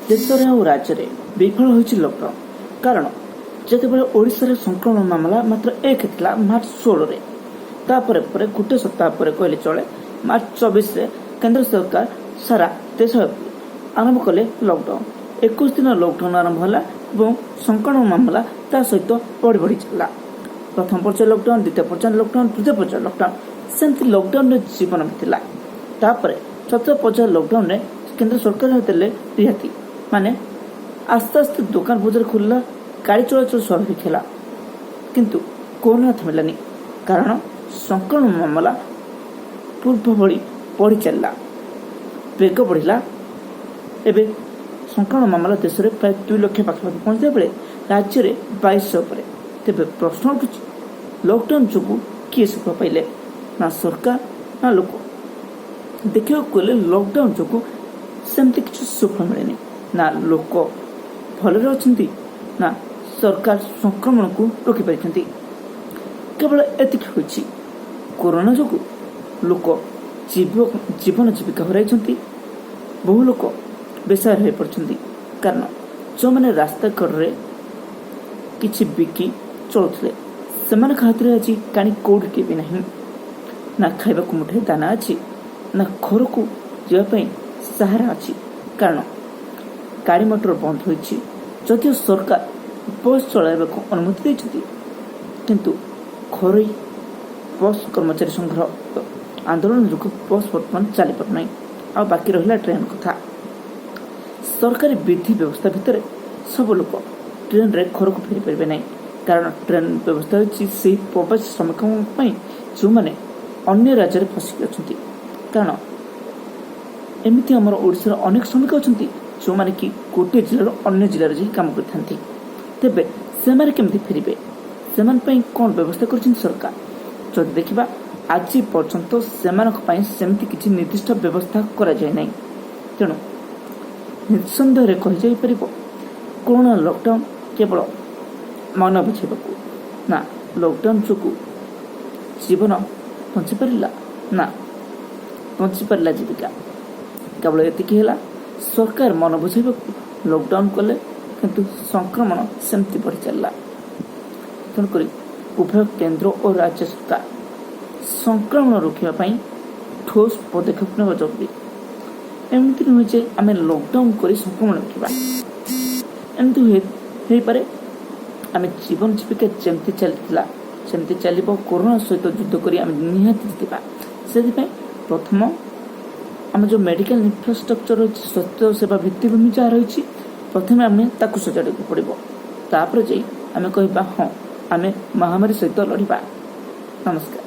ଦେଶରେ ଆଉ ରାଜ୍ୟରେ ବିଫଳ ହୋଇଛି ଲକଡାଉନ। କାରଣ ଯେତେବେଳେ ଓଡ଼ିଶାରେ ସଂକ୍ରମଣ ମାମଲା ମାତ୍ର 1 ଥିଲା ମାର୍ଚ୍ଚ 16ରେ, ତାପରେ ପରେ ଗୋଟେ ସପ୍ତାହ ପରେ କହିଲେ ଚଳେ ମାର୍ଚ୍ଚ 24ରେ କେନ୍ଦ୍ର ସରକାର ସାରା ଦେଶ ଆରମ୍ଭ କଲେ ଲକଡାଉନ। 21 ଦିନ ଲକଡାଉନ ଆରମ୍ଭ ହେଲା ଏବଂ ସଂକ୍ରମଣ ମାମଲା ତା ସହିତ ବଢ଼ି ବଢ଼ି ଚାଲିଲା। ପ୍ରଥମ ପର୍ଯ୍ୟାୟ ଲକଡାଉନ, ଦ୍ୱିତୀୟ ପର୍ଯ୍ୟାୟ ଲକଡାଉନ, ତୃତୀୟ ପର୍ଯ୍ୟାୟ ଲକଡାଉନ, ସେମିତି ଲକଡାଉନରେ ଜୀବନ ବିତିଲା। ତାପରେ ଚତୁର୍ଥ ପର୍ଯ୍ୟାୟ ଲକଡାଉନରେ କେନ୍ଦ୍ର ସରକାର ଦେଲେ ରିହାତି, ମାନେ ଆସ୍ତେ ଆସ୍ତେ ଦୋକାନ ବଜାର ଖୋଲିଲା, ଗାଡ଼ି ଚଳାଚଳ ସ୍ୱାଭାବିକ ହେଲା। କିନ୍ତୁ କରୋନା ଥମିଲାନି, କାରଣ ସଂକ୍ରମଣ ମାମଲା ପୂର୍ବ ଭଳି ବଢ଼ି ଚାଲିଲା, ବେଗ ବଢ଼ିଲା। ଏବେ ସଂକ୍ରମଣ ମାମଲା ଦେଶରେ ପ୍ରାୟ 2 ଲକ୍ଷ ପାଖାପାଖି ପହଞ୍ଚିବା ବେଳେ ରାଜ୍ୟରେ 2200 ଉପରେ। ତେବେ ପ୍ରଶ୍ନ ଉଠୁଛି, ଲକଡାଉନ ଯୋଗୁଁ କିଏ ସୁଫଳ ପାଇଲେ? ନା ସରକାର ନା ଲୋକ? ଦେଖିବାକୁ ଗଲେ ଲକଡାଉନ ଯୋଗୁଁ ସେମିତି କିଛି ସୁଫଳ ମିଳେନି। ନା ଲୋକ ଭଲରେ ଅଛନ୍ତି, ନା ସରକାର ସଂକ୍ରମଣକୁ ରୋକିପାରିଛନ୍ତି। କେବଳ ଏତିକି ହୋଇଛି, କରୋନା ଯୋଗୁଁ ଲୋକ ଜୀବନ ଜୀବିକା ହରାଇଛନ୍ତି। ବହୁ ଲୋକ ବେସାହାର ହୋଇପଡ଼ିଛନ୍ତି, କାରଣ ଯେଉଁମାନେ ରାସ୍ତା କଡ଼ରେ କିଛି ବିକି ଚଳୁଥିଲେ ସେମାନଙ୍କ ହାତରେ ଆଜି କାଣି କୋଉଠି ବି ନାହିଁ। ନା ଖାଇବାକୁ ମୁଠେ ଦାନା ଅଛି, ନା ଘରକୁ ଯିବା ପାଇଁ ସାହାରା ଅଛି। କାରଣ ଗାଡ଼ି ମଟର ବନ୍ଦ ହୋଇଛି। ଯଦିଓ ସରକାର ବସ୍ ଚଳାଇବାକୁ ଅନୁମତି ଦେଇଛନ୍ତି, କିନ୍ତୁ ଘରୋଇ ବସ୍ କର୍ମଚାରୀ ସଂଘର ଆନ୍ଦୋଳନ ଯୋଗୁଁ ବସ୍ ବର୍ତ୍ତମାନ ଚାଲିପାରୁନାହିଁ। ଆଉ ବାକି ରହିଲା ଟ୍ରେନ୍ କଥା। ସରକାରୀ ବିଧି ବ୍ୟବସ୍ଥା ଭିତରେ ସବୁ ଲୋକ ଟ୍ରେନ୍ରେ ଘରକୁ ଫେରିପାରିବେ ନାହିଁ, କାରଣ ଟ୍ରେନ୍ ବ୍ୟବସ୍ଥା ହେଉଛି ସେହି ପ୍ରବାସୀ ଶ୍ରମିକଙ୍କ ପାଇଁ ଯେଉଁମାନେ ଅନ୍ୟ ରାଜ୍ୟରେ ଫସିକି ଅଛନ୍ତି। କାରଣ ଏମିତି ଆମର ଓଡ଼ିଶାର ଅନେକ ଶ୍ରମିକ ଅଛନ୍ତି ଯେଉଁମାନେ କି ଗୋଟିଏ ଜିଲ୍ଲାରୁ ଅନ୍ୟ ଜିଲ୍ଲାରେ ଯାଇ କାମ କରିଥାନ୍ତି। ତେବେ ସେମାନେ କେମିତି ଫେରିବେ? ସେମାନଙ୍କ ପାଇଁ କ'ଣ ବ୍ୟବସ୍ଥା କରିଛନ୍ତି ସରକାର? ଯଦି ଦେଖିବା, ଆଜି ପର୍ଯ୍ୟନ୍ତ ସେମାନଙ୍କ ପାଇଁ ସେମିତି କିଛି ନିର୍ଦ୍ଦିଷ୍ଟ ବ୍ୟବସ୍ଥା କରାଯାଇ ନାହିଁ। ତେଣୁ ନିଃସନ୍ଦେହରେ କୁହାଯାଇପାରିବ, କରୋନା ଲକଡାଉନ କେବଳ ମନ ବୁଝାଇବାକୁ। ନା ଲକଡାଉନ ଯୋଗୁଁ ଜୀବନ ବଞ୍ଚିପାରିଲା, ନା ବଞ୍ଚିପାରିଲା ଜୀବିକା। କେବଳ ଏତିକି ହେଲା, ସରକାର ମନ ବୁଝାଇବାକୁ ଲକଡାଉନ କଲେ, କିନ୍ତୁ ସଂକ୍ରମଣ ସେମିତି ବଢ଼ି ଚାଲିଲା। ତେଣୁକରି ଉଭୟ କେନ୍ଦ୍ର ଓ ରାଜ୍ୟ ସରକାର ସଂକ୍ରମଣ ରୋକିବା ପାଇଁ ଠୋସ୍ ପଦକ୍ଷେପ ନେବା ଜରୁରୀ। ଏମିତି ନୁହେଁ ଯେ ଆମେ ଲକଡାଉନ କରି ସଂକ୍ରମଣ ରୋକିବା। ଏମିତି ହେଇପାରେ ଆମେ ଜୀବନ ଜୀବିକା ଯେମିତି ଚାଲିଥିଲା ସେମିତି ଚାଲିବ। କରୋନା ସହିତ ଯୁଦ୍ଧ କରି ଆମେ ନିହାତି ଜିତିବା। ସେଥିପାଇଁ ପ୍ରଥମ ଆମ ଯେଉଁ ମେଡ଼ିକାଲ ଇନଫ୍ରାଷ୍ଟ୍ରକ୍ଚର ରହିଛି, ସ୍ୱାସ୍ଥ୍ୟ ସେବା ଭିତ୍ତିଭୂମି ଯାହା ରହିଛି, ପ୍ରଥମେ ଆମେ ତାକୁ ସଜାଡ଼ିବାକୁ ପଡ଼ିବ। ତାପରେ ଯାଇ ଆମେ କହିବା, ହଁ ଆମେ ମହାମାରୀ ସହିତ ଲଢ଼ିବା। ନମସ୍କାର।